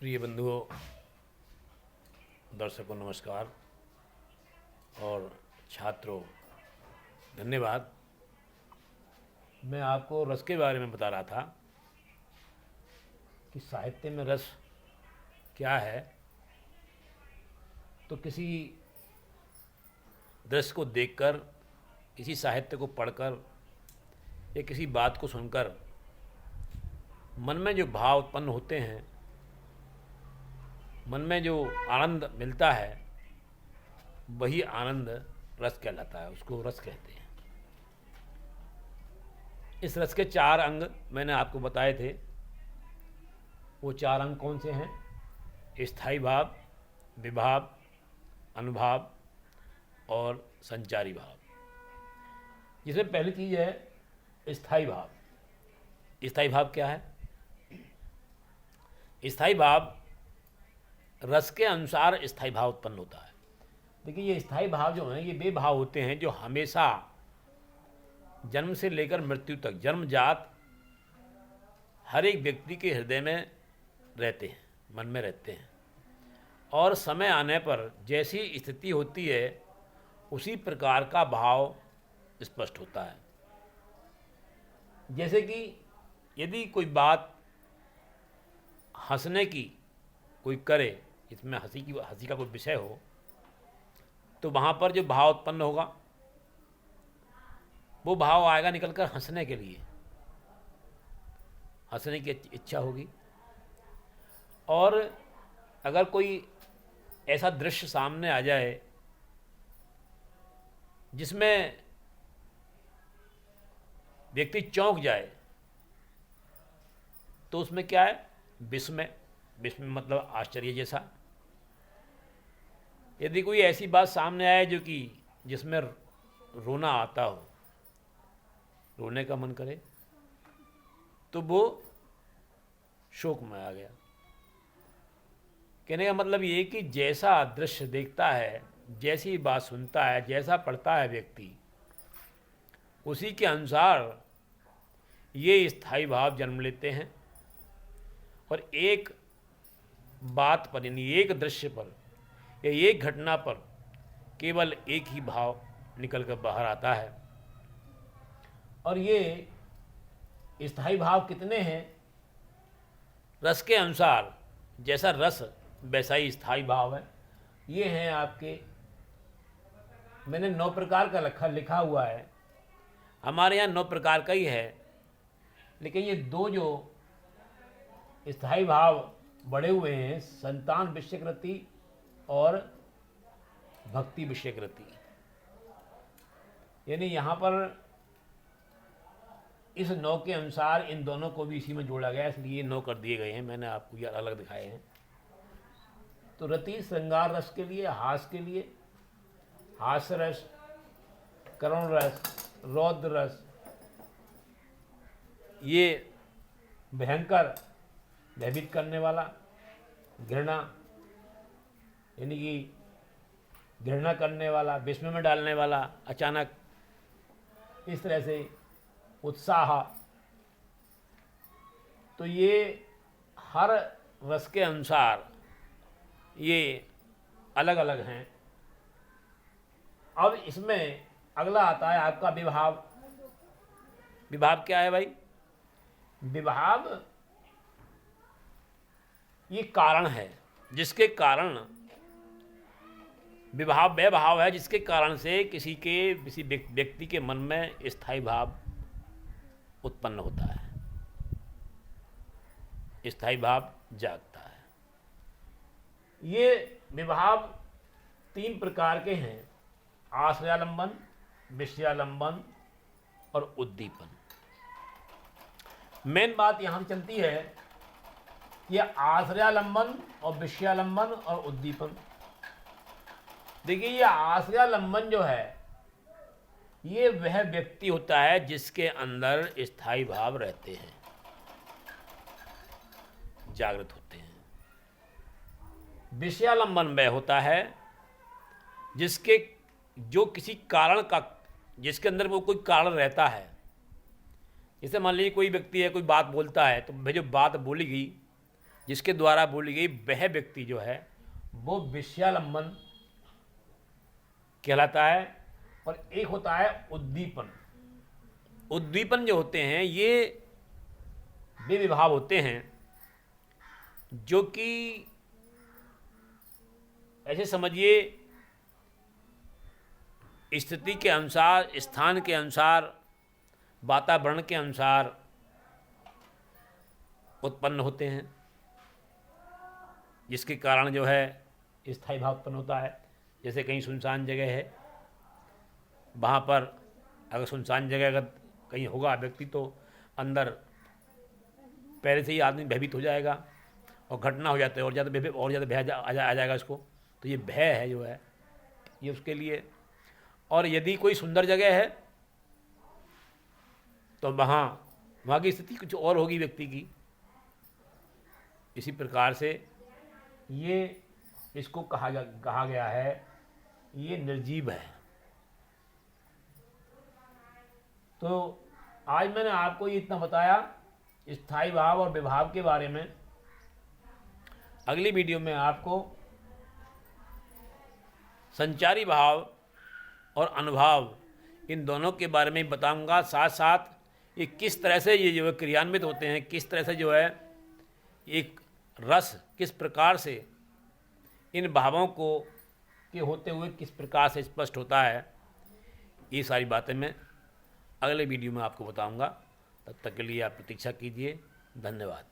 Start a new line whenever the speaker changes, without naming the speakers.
प्रिय बंधुओं, दर्शकों नमस्कार और छात्रों धन्यवाद। मैं आपको रस के बारे में बता रहा था कि साहित्य में रस क्या है। तो किसी दृश्य को देखकर, किसी साहित्य को पढ़कर या किसी बात को सुनकर मन में जो भाव उत्पन्न होते हैं, मन में जो आनंद मिलता है, वही आनंद रस कहलाता है। उसको रस कहते हैं। इस रस के 4 अंग मैंने आपको बताए थे। वो 4 अंग कौन से हैं? स्थायी भाव, विभाव, अनुभाव और संचारी भाव। जिसमें पहली चीज़ है स्थायी भाव। स्थायी भाव क्या है? स्थायी भाव रस के अनुसार स्थायी भाव उत्पन्न होता है। देखिए, ये स्थायी भाव जो हैं, ये वे भाव होते हैं जो हमेशा जन्म से लेकर मृत्यु तक, जन्मजात हर एक व्यक्ति के हृदय में रहते हैं, मन में रहते हैं। और समय आने पर जैसी स्थिति होती है उसी प्रकार का भाव स्पष्ट होता है। जैसे कि यदि कोई बात हंसने की कोई करे, इसमें हंसी का कोई विषय हो, तो वहाँ पर जो भाव उत्पन्न होगा वो भाव आएगा निकलकर हंसने के लिए, हंसने की इच्छा होगी। और अगर कोई ऐसा दृश्य सामने आ जाए जिसमें व्यक्ति चौंक जाए, तो उसमें क्या है? विस्मय। विस्मय मतलब आश्चर्य जैसा। यदि कोई ऐसी बात सामने आए जिसमें रोना आता हो, रोने का मन करे, तो वो शोक में आ गया। कहने का मतलब ये कि जैसा दृश्य देखता है, जैसी बात सुनता है, जैसा पढ़ता है व्यक्ति, उसी के अनुसार ये स्थायी भाव जन्म लेते हैं। और एक बात पर, यानी एक दृश्य पर या एक घटना पर केवल एक ही भाव निकल कर बाहर आता है। और ये स्थायी भाव कितने हैं? रस के अनुसार जैसा रस वैसा ही स्थायी भाव है। ये हैं आपके, मैंने 9 प्रकार का लिखा हुआ है। हमारे यहाँ 9 प्रकार का ही है, लेकिन ये 2 जो स्थायी भाव बढ़े हुए हैं, संतान विषयकृति और भक्ति विषयकृति, यानी यहाँ पर इस 9 के अनुसार इन दोनों को भी इसी में जोड़ा गया, इसलिए 9 कर दिए गए हैं। मैंने आपको ये अलग दिखाए हैं। तो रति श्रृंगार रस के लिए, हास के लिए हास्य रस, करुण रस, रौद्र रस, ये भयंकर भयभीत करने वाला, घृणा यानी कि घृणा करने वाला, विस्मय में डालने वाला, अचानक, इस तरह से उत्साह। तो ये हर रस के अनुसार ये अलग अलग हैं। अब इसमें अगला आता है आपका विभाव। विभाव क्या है भाई? विभाव ये कारण है, जिसके कारण विभाव वह भाव है जिसके कारण से किसी व्यक्ति के मन में स्थायी भाव उत्पन्न होता है, स्थायी भाव जागता है। ये विभाव 3 प्रकार के हैं: आश्रयालंबन, विषयालंबन और उद्दीपन। मेन बात यहाँ चलती है कि आश्रयालंबन और विषयालंबन और उद्दीपन। देखिए, ये आश्रयालंबन जो है, ये वह व्यक्ति होता है जिसके अंदर स्थायी भाव रहते हैं, जागृत होते हैं। विषयालंबन वह होता है जिसके अंदर वो कोई कारण रहता है। जैसे मान लीजिए कोई व्यक्ति है, कोई बात बोलता है, तो भाई जो बात बोली गई जिसके द्वारा बोली गई वह व्यक्ति जो है वो विषयालंबन कहलाता है। और एक होता है उद्दीपन। उद्दीपन जो होते हैं ये वे विभाव होते हैं जो कि ऐसे समझिए स्थिति के अनुसार, स्थान के अनुसार, वातावरण के अनुसार उत्पन्न होते हैं, जिसके कारण जो है स्थायी भाव उत्पन्न होता है। जैसे कहीं सुनसान जगह है, वहाँ पर अगर सुनसान जगह अगर कहीं होगा व्यक्ति तो अंदर पहले से ही आदमी भयभीत हो जाएगा और घटना हो जाता है और ज़्यादा भय आ जाएगा उसको। तो ये भय है जो है ये उसके लिए। और यदि कोई सुंदर जगह है तो वहाँ की स्थिति कुछ और होगी व्यक्ति की। इसी प्रकार से ये इसको कहा गया है ये निर्जीव है। तो आज मैंने आपको ये इतना बताया स्थायी भाव और विभाव के बारे में। अगली वीडियो में आपको संचारी भाव और अनुभाव इन दोनों के बारे में बताऊंगा। साथ साथ ये किस तरह से ये जो है क्रियान्वित होते हैं, किस तरह से जो है एक रस किस प्रकार से इन भावों को के होते हुए किस प्रकार से स्पष्ट होता है, ये सारी बातें मैं अगले वीडियो में आपको बताऊंगा। तब तक के लिए आप प्रतीक्षा कीजिए। धन्यवाद।